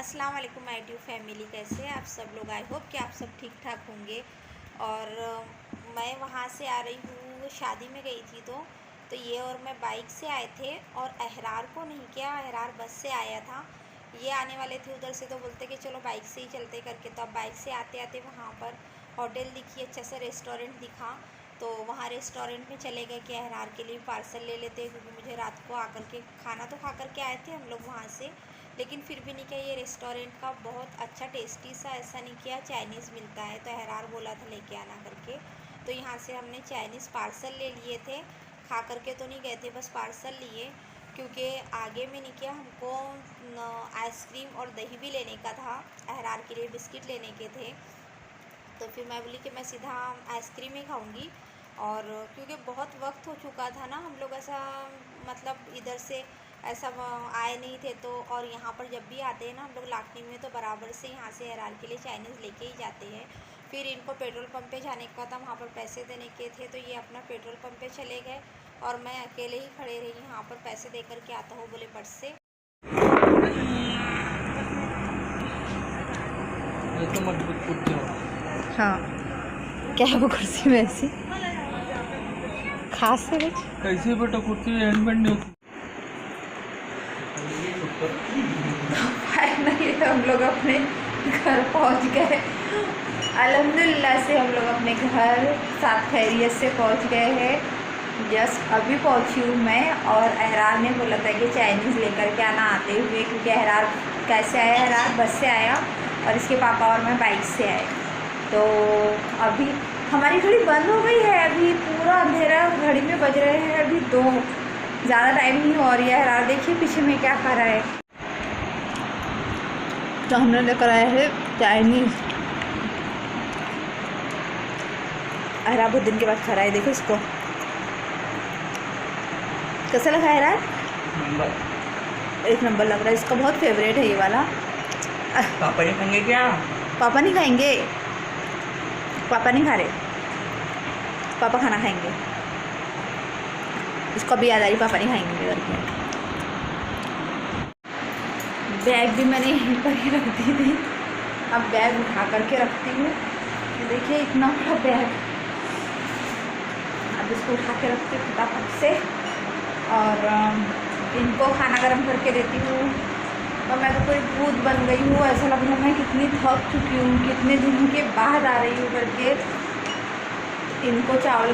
अस्सलाम वालेकुम my dear family, कैसे हैं आप सब लोग। आई होप कि आप सब ठीक ठाक होंगे। और मैं वहाँ से आ रही हूँ, शादी में गई थी तो ये और मैं बाइक से आए थे और अहरार को नहीं किया, अहरार बस से आया था। ये आने वाले थे उधर से तो बोलते कि चलो बाइक से ही चलते करके, तो अब बाइक से आते आते वहाँ पर होटल दिखी, अच्छा सा रेस्टोरेंट दिखा, तो वहाँ रेस्टोरेंट में चले गए कि अहरार के लिए पार्सल ले लेते हैं, क्योंकि मुझे रात को आकर के खाना तो खा करके आए थे हम लोग वहाँ से, लेकिन फिर भी नहीं किया। ये रेस्टोरेंट का बहुत अच्छा टेस्टी सा, ऐसा नहीं किया, चाइनीज़ मिलता है, तो अहरार बोला था लेके आना करके, तो यहाँ से हमने चाइनीज़ पार्सल ले लिए थे। खा करके तो नहीं गए थे, बस पार्सल लिए, क्योंकि आगे में नहीं किया, हमको आइसक्रीम और दही भी लेने का था, अहरार के लिए बिस्किट लेने के थे। तो फिर मैं बोली कि मैं सीधा आइसक्रीम ही खाऊंगी। और क्योंकि बहुत वक्त हो चुका था ना, हम लोग ऐसा मतलब इधर से ऐसा आए नहीं थे, तो और यहाँ पर जब भी आते हैं ना हम लोग लाखनी में, तो बराबर से यहाँ से अहरार के लिए चाइनीज़ लेके ही जाते हैं। फिर इनको पेट्रोल पंप पे जाने का था, वहाँ पर पैसे देने के थे, तो ये अपना पेट्रोल पंप पे चले गए और मैं अकेले ही खड़े रही यहाँ पर, पैसे दे कर के आता हूँ बोले पर्स से। हाँ, क्या है वो कुर्सी में ऐसी खास है कुछ? कैसे बेटा कुर्सी हैंडमेड नहीं होती। फाइनली हम लोग अपने घर पहुंच गए। अल्हम्दुलिल्लाह से हम लोग अपने घर साथ खैरियत से पहुंच गए हैं। जस्ट अभी पहुंची हूँ मैं, और अहरार ने बोला था कि चाइनीज़ लेकर के आना आते हुए, क्योंकि अहरार कैसे आया, अहरार बस से आया और इसके पापा और मैं बाइक से आए। तो अभी हमारी घड़ी बंद हो गई है, अभी पूरा अंधेरा, घड़ी में बज रहे हैं अभी 2, ज़्यादा टाइम नहीं हो रही है। अहरार देखिए पीछे में क्या खा रहा है। तो हमने लेकर आया है चाइनीज़। अहरार बहुत दिन के बाद खा रहा है, देखो इसको कैसा लगा है यार। एक नंबर लग रहा है, इसका बहुत फेवरेट है ये वाला। पापा नहीं खाएंगे क्या? पापा नहीं खाएंगे, पापा नहीं खा रहे, पापा खाना खाएंगे। इसको अभी याद आ रही पापा नहीं खाएंगे करके। बैग भी मैंने यहीं पर ही रख दी थी, अब बैग उठा करके रखती हूँ। देखिए इतना बड़ा बैग, अब इसको उठा के रखती हूँ फटाफट से, और इनको खाना गर्म करके देती हूँ। और मैं तो पूरी भूत बन गई हूँ, ऐसा लग रहा है मैं कितनी थक चुकी हूँ, कितने दिनों के बाद आ रही हूँ करके। इनको चावल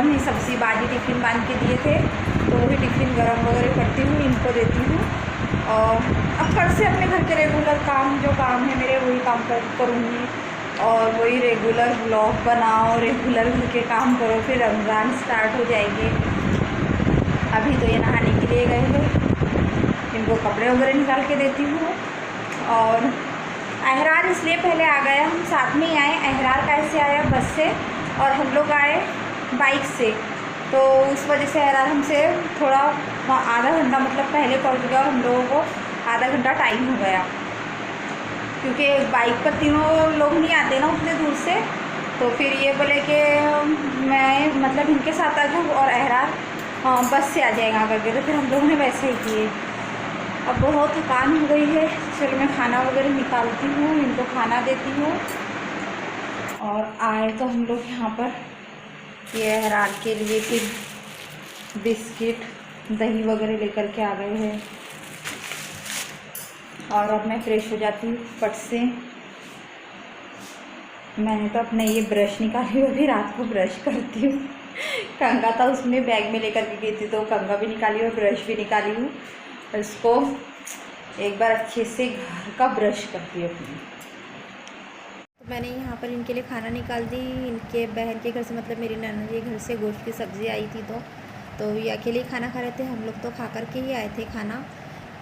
नहीं, सब्ज़ी बाजी टिफ़िन बांध के दिए थे, तो वही टिफ़िन गरम वगैरह करती हूँ, इनको देती हूँ। और अब कल से अपने घर के रेगुलर काम, जो काम है मेरे, वही काम करूँगी, और वही रेगुलर ब्लॉग बनाओ, रेगुलर घर के काम करो, फिर रमज़ान स्टार्ट हो जाएंगे। अभी तो ये नहाने के लिए गए हैं, इनको कपड़े वगैरह निकाल के देती हूँ। और अहरार इसलिए पहले आ गया, हम साथ में ही आए। अहरार कैसे आया, बस से, और हम लोग आए बाइक से, तो उस वजह से अहरार हमसे थोड़ा आधा घंटा मतलब पहले पहुँच गया, और हम लोगों को आधा घंटा टाइम हो गया, क्योंकि बाइक पर तीनों लोग नहीं आते ना उतने दूर से। तो फिर ये बोले कि मैं मतलब इनके साथ आ जाऊँ और अहरार बस से आ जाएगा करके, तो फिर हम लोगों ने वैसे ही किए। अब बहुत थकान हो गई है, चलो मैं खाना वगैरह निकालती हूँ, इनको खाना देती हूँ। और आए तो हम लोग यहाँ पर ये अहरार के लिए फिर बिस्किट दही वगैरह लेकर के आ गए हैं। और अब मैं फ्रेश हो जाती हूँ फट से। मैंने तो अपने ये ब्रश निकाली, अभी रात को ब्रश करती हूँ। कंघा था उसमें बैग में लेकर के गई थी, तो कंघा भी निकाली और ब्रश भी निकाली हूँ। इसको एक बार अच्छे से घर का ब्रश करती हूँ अपनी। तो मैंने यहाँ पर इनके लिए खाना निकाल दी, इनके बहन के घर से, मतलब मेरी नन्ना के घर से गोश्त की सब्ज़ी आई थी, तो ये अकेले खाना खा रहे थे, हम लोग तो खा कर के ही आए थे खाना।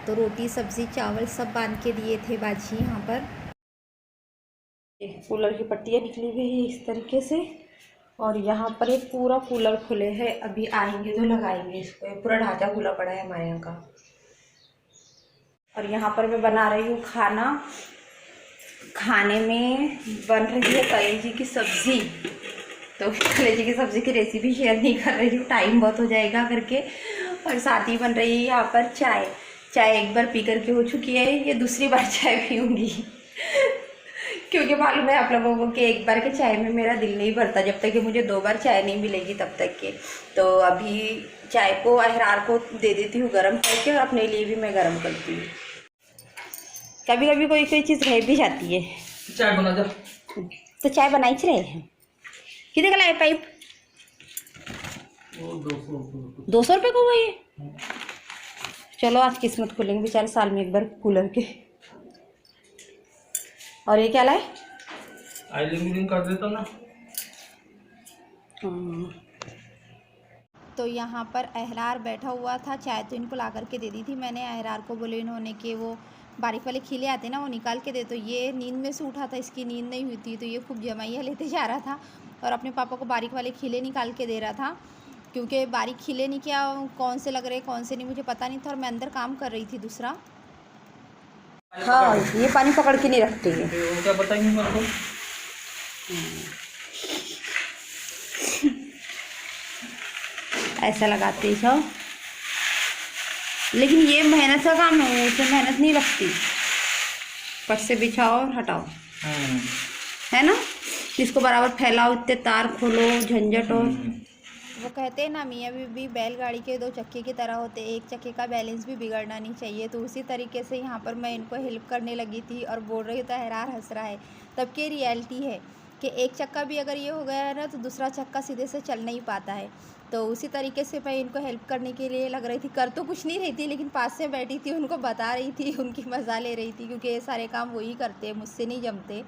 तो रोटी सब्ज़ी चावल सब बांध के दिए थे बाजी यहाँ पर। कूलर की पट्टियाँ निकली हुई है इस तरीके से, और यहाँ पर एक पूरा कूलर खुले है, अभी आएंगे तो लगाएंगे इसको, पूरा ढांचा खुला पड़ा है हमारे यहाँ का। और यहाँ पर मैं बना रही हूँ खाना, खाने में बन रही है कलेजी की सब्ज़ी। तो कलेजी की सब्ज़ी की रेसिपी शेयर नहीं कर रही हूँ, टाइम बहुत हो जाएगा करके। और साथ ही बन रही है यहाँ पर चाय। चाय एक बार पी करके हो चुकी है, ये दूसरी बार चाय पीऊँगी क्योंकि मालूम है आप लोगों को कि एक बार के चाय में मेरा दिल नहीं भरता जब तक कि मुझे 2 बार चाय नहीं मिलेगी तब तक के। तो अभी चाय को अहरार को दे देती हूँ गर्म करके, और अपने लिए भी मैं गर्म करती हूँ। कभी कभी कोई कोई चीज़ रह भी जाती है। चाय बना दो। तो चाय बनाई रहे हैं। कितने का लाए पाइप? 200 रुपये को हुआ ये। चलो आज किस्मत खोलेंगे बेचारे साल में एक बार कूलर के। और ये क्या लाए? आइलिंग कर देता ना। तो यहाँ पर अहरार बैठा हुआ था, चाय तो इनको ला करके दे दी थी मैंने। अहरार को बोले इन्होंने कि वो बारीक वाले खीले आते ना वो निकाल के दे, तो ये नींद में से उठा था, इसकी नींद नहीं हुई थी, तो ये खूब जमाइया लेते जा रहा था और अपने पापा को बारीक वाले खीले निकाल के दे रहा था। क्योंकि बारीक खीले नहीं, क्या कौन से लग रहे कौन से नहीं मुझे पता नहीं था, और मैं अंदर काम कर रही थी दूसरा। हाँ ये पानी पकड़ के नहीं रखते हैं। क्या बताएंगे मेरे को? ऐसा लगाते हैं, लेकिन ये मेहनत का काम है, उसमें मेहनत नहीं लगती। पट से बिछाओ और हटाओ, है ना। इसको बराबर फैलाओ, इतने तार खोलो, झंझट। और वो कहते हैं ना मियाँ बीवी बैलगाड़ी के 2 चक्के की तरह होते, एक चक्के का बैलेंस भी बिगड़ना नहीं चाहिए। तो उसी तरीके से यहाँ पर मैं इनको हेल्प करने लगी थी और बोल रही तो अहरार हंस रहा है। तब की रियलिटी है कि एक चक्का भी अगर ये हो गया है ना तो दूसरा चक्का सीधे से चल नहीं पाता है। तो उसी तरीके से मैं इनको हेल्प करने के लिए लग रही थी। कर तो कुछ नहीं रही थी, लेकिन पास से बैठी थी, उनको बता रही थी, उनकी मज़ा ले रही थी, क्योंकि ये सारे काम वही करते हैं, मुझसे नहीं जमते।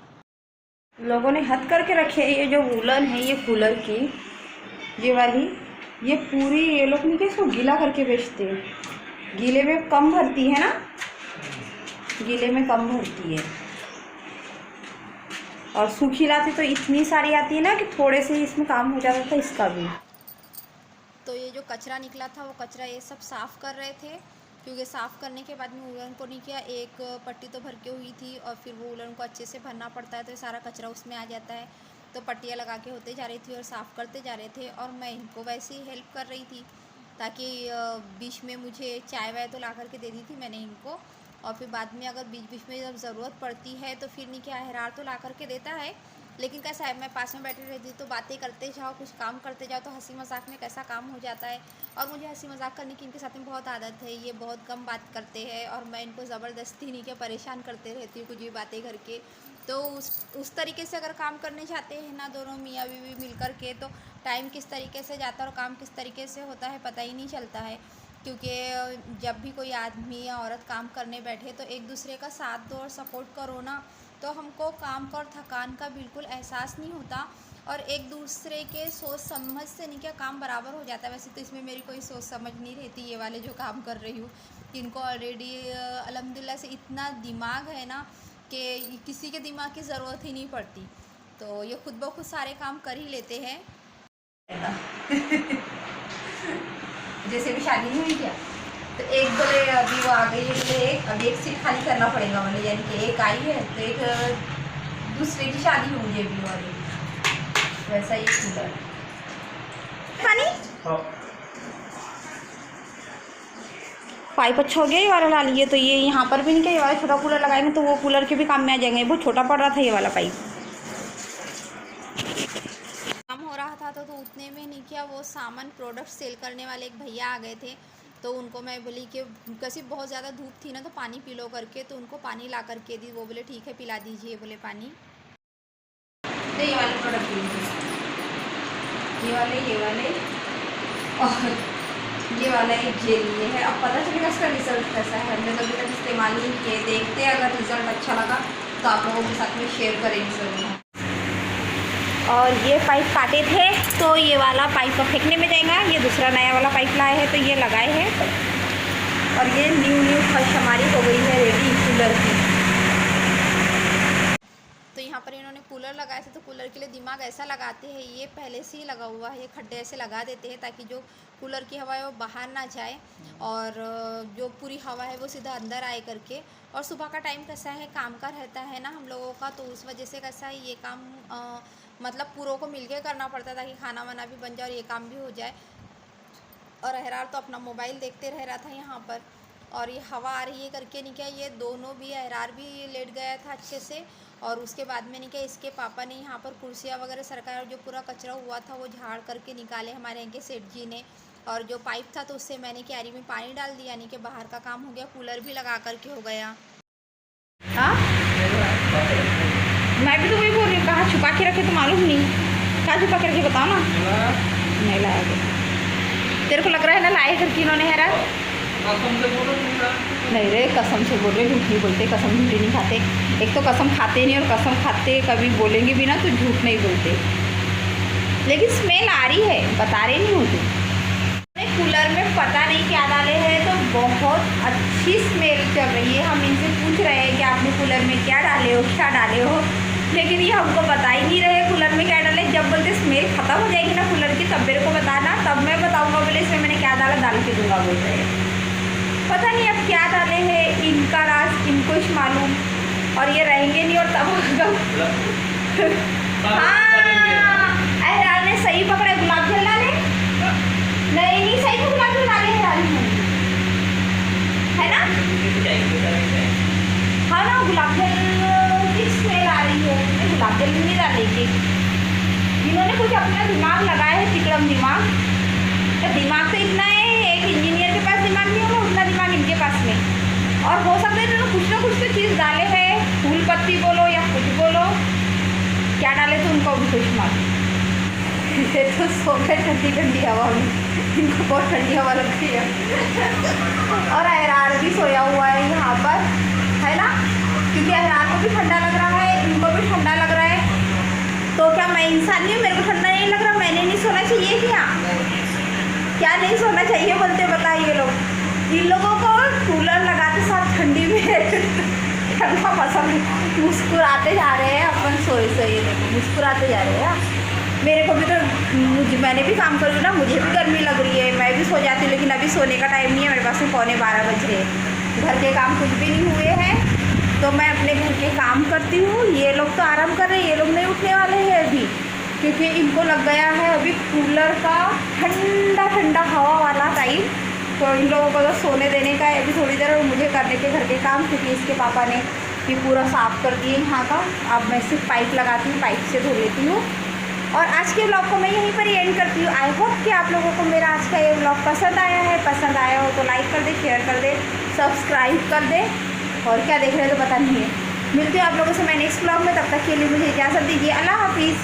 लोगों ने हद करके रखे है। ये जो वूलन है ये कूलर की, ये वाली, ये पूरी ये लोग नहीं, इसको गीला करके बेचते हैं। गीले में कम भरती है ना, गीले में कम भरती है, और सूखी लाती तो इतनी सारी आती है ना कि थोड़े से ही इसमें काम हो जाता था इसका भी। तो ये जो कचरा निकला था वो कचरा ये सब साफ़ कर रहे थे, क्योंकि साफ़ करने के बाद में वूलन को नहीं किया, एक पट्टी तो भर के हुई थी और फिर वो वूलन को अच्छे से भरना पड़ता है, तो सारा कचरा उसमें आ जाता है। तो पट्टियाँ लगा के होते जा रही थी और साफ़ करते जा रहे थे, और मैं इनको वैसे ही हेल्प कर रही थी, ताकि बीच में मुझे चाय वाय तो ला करके दे दी थी मैंने इनको, और फिर बाद में अगर बीच बीच में जब ज़रूरत पड़ती है तो फिर नहीं, क्या अहरार तो ला करके देता है, लेकिन कैसा है मैं पास में बैठी रहती तो बातें करते जाओ, कुछ काम करते जाओ, तो हंसी मजाक में कैसा काम हो जाता है। और मुझे हंसी मजाक करने की इनके साथ में बहुत आदत है, ये बहुत कम बात करते हैं और मैं इनको ज़बरदस्ती नहीं, क्या परेशान करते रहती हूँ कुछ भी बातें करके। तो उस तरीके से अगर काम करने जाते हैं ना दोनों मियाँ बीवी मिल कर के, तो टाइम किस तरीके से जाता है और काम किस तरीके से होता है पता ही नहीं चलता है। क्योंकि जब भी कोई आदमी या औरत काम करने बैठे तो एक दूसरे का साथ दो और सपोर्ट करो ना, तो हमको काम का और थकान का बिल्कुल एहसास नहीं होता, और एक दूसरे के सोच समझ से नहीं, क्या काम बराबर हो जाता है। वैसे तो इसमें मेरी कोई सोच समझ नहीं रहती, ये वाले जो काम कर रही हूँ, इनको ऑलरेडी अल्हम्दुलिल्लाह से इतना दिमाग है ना कि किसी के दिमाग की ज़रूरत ही नहीं पड़ती, तो ये खुद ब खुद सारे काम कर ही लेते हैं। जैसे भी शादी नहीं हुई क्या, तो एक बोले अभी वो आ गई है, बोले एक अभी एक सीट खाली करना पड़ेगा, बोले यानी कि एक आई है तो एक दूसरे की शादी होंगी अभी वाली, वैसा ही कूलर पानी। पाइप अच्छा हो गया, ये वाला ला लिए, तो ये यहाँ पर भी नहीं, क्या ये वाला छोटा कूलर लगाएंगे तो वो कूलर के भी काम में आ जाएंगे। बहुत छोटा पड़ रहा था ये वाला पाइप, काम हो रहा था तो उतने में नहीं, क्या वो सामान प्रोडक्ट सेल करने वाले एक भैया आ गए थे, तो उनको मैं बोली कि कैसी बहुत ज़्यादा धूप थी ना तो पानी पी लो करके, तो उनको पानी ला करके दी। वो बोले ठीक है पिला दीजिए, बोले पानी। तो ये वाले प्रोडक्ट ये वाले और ये वाला एक जेल ये है। अब पता चलेगा इसका रिज़ल्ट कैसा है, हमने तो अभी तक इस्तेमाल नहीं किए, देखते हैं अगर रिज़ल्ट अच्छा लगा तो आप लोगों के साथ में शेयर करेंगे ज़रूर। और ये पाइप काटे थे तो ये वाला पाइप को फेंकने में जाएगा, ये दूसरा नया वाला पाइप लाए हैं तो ये लगाए हैं, और ये न्यू फर्श हमारी हो गई है रेडी कूलर की। तो यहाँ पर इन्होंने कूलर लगाए थे, तो कूलर के लिए दिमाग ऐसा लगाते हैं, ये पहले से ही लगा हुआ है, ये खड्डे ऐसे लगा देते हैं ताकि जो कूलर की हवा है वो बाहर ना जाए और जो पूरी हवा है वो सीधा अंदर आए करके। और सुबह का टाइम कैसा है काम का रहता है ना हम लोगों का, तो उस वजह से कैसा है ये काम मतलब पूरों को मिलके करना पड़ता है ताकि खाना वाना भी बन जाए और ये काम भी हो जाए। और अहरार तो अपना मोबाइल देखते रह रहा था यहाँ पर, और ये हवा आ रही है करके नहीं क्या, ये दोनों भी, अहरार भी लेट गया था अच्छे से। और उसके बाद में नहीं क्या, इसके पापा ने यहाँ पर कुर्सियाँ वगैरह सरकाया, और जो पूरा कचरा हुआ था वो झाड़ करके निकाले हमारे यहाँ के सेठ जी ने। और जो पाइप था तो उससे मैंने क्यारी में पानी डाल दिया, यानी कि बाहर का काम हो गया, कूलर भी लगा करके हो गया। हाँ, मैं भी तो वही बोल रही हूँ, कहाँ छुपा के रखे तो मालूम नहीं, कहाँ छुपा के रखे बताओ ना। नहीं लाया गया, तेरे को लग रहा है ना लाए करके इन्होंने है रहा। नहीं रे, कसम से बोल रहे, झूठ नहीं बोलते, कसम झूठी नहीं खाते। एक तो कसम खाते नहीं, और कसम खाते कभी बोलेंगे भी ना तो झूठ नहीं बोलते। लेकिन स्मेल आ रही है, बता रहे नहीं होते। कूलर में पता नहीं क्या डाले हैं, तो बहुत अच्छी स्मेल चल रही है। हम इनसे पूछ रहे हैं कि आपने कूलर में क्या डाले हो, क्या डाले हो, लेकिन ये हमको बता ही नहीं रहे कूलर में क्या डाले। जब बोलते स्मेल ख़त्म हो जाएगी ना कूलर की, तब मेरे को बताना, तब मैं बताऊँगा बोले इसमें मैंने क्या डाला, डाल के दूँगा बोल रहे हैं। पता नहीं अब क्या डाले हैं, इनका राज इनको ही मालूम। और ये रहेंगे नहीं, और तब हाँ, अहरार ने सही पकड़े, गुलाब जल डाले। नहीं सही में गुलाब जल डाले है ना। हाँ ना, गुलाब जल की स्मेल आ रही है, गुलाब जल नहीं डालेंगे। इन्होंने कुछ अपना दिमाग लगाया है, तिकड़म दिमाग। तो दिमाग तो इतना है, एक इंजीनियर के पास दिमाग नहीं होगा उतना दिमाग इनके पास में। और हो सकता है इन्होंने कुछ ना कुछ तो चीज़ डाले हैं, फूल पत्ती बोलो या कुछ बोलो, क्या डाले तो उनको भी कुछ मालूम। ये तो सो गए ठंडी ठंडी हवा में, इनको बहुत ठंडी हवा लगती है। और अहरार भी सोया हुआ है यहाँ पर, है ना, क्योंकि अहरार को भी ठंडा लग रहा है, इनको भी ठंडा लग रहा है। तो क्या मैं इंसान नहीं हूँ, मेरे को ठंडा नहीं लग रहा, मैंने नहीं सोना चाहिए क्या नहीं सोना चाहिए बोलते, बताइए लोग। इन लोगों को कूलर लगाते साथ ठंडी में ठंडा पसंद, मुस्कुराते जा रहे हैं। अपन सोए देखो मुस्कुराते जा रहे हैं। मेरे को भी तो, मैंने भी काम करूँ ना, मुझे भी गर्मी लग रही है, मैं भी सो जाती हूँ, लेकिन अभी सोने का टाइम नहीं है मेरे पास में, 11:15 बज रहे हैं, घर के काम कुछ भी नहीं हुए हैं, तो मैं अपने घर के काम करती हूँ। ये लोग तो आराम कर रहे हैं, ये लोग नहीं उठने वाले हैं अभी, क्योंकि इनको लग गया है अभी कूलर का ठंडा ठंडा हवा वाला टाइम। तो इन लोगों को तो सोने देने का है अभी थोड़ी देर, और मुझे करने के घर के काम, क्योंकि इसके पापा ने ये पूरा साफ़ कर दिए यहाँ का। अब मैं सिर्फ पाइप लगाती हूँ, पाइप से धो लेती हूँ। और आज के ब्लॉग को मैं यहीं पर ही एंड करती हूँ। आई होप कि आप लोगों को मेरा आज का ये ब्लॉग पसंद आया है। पसंद आया हो तो लाइक कर दे, शेयर कर दे, सब्सक्राइब कर दे, और क्या देख रहे हैं तो पता नहीं है। मिलती हूँ आप लोगों से मैं नेक्स्ट ब्लॉग में, तब तक के लिए मुझे इजाज़त दीजिए। अल्लाह हाफिज़।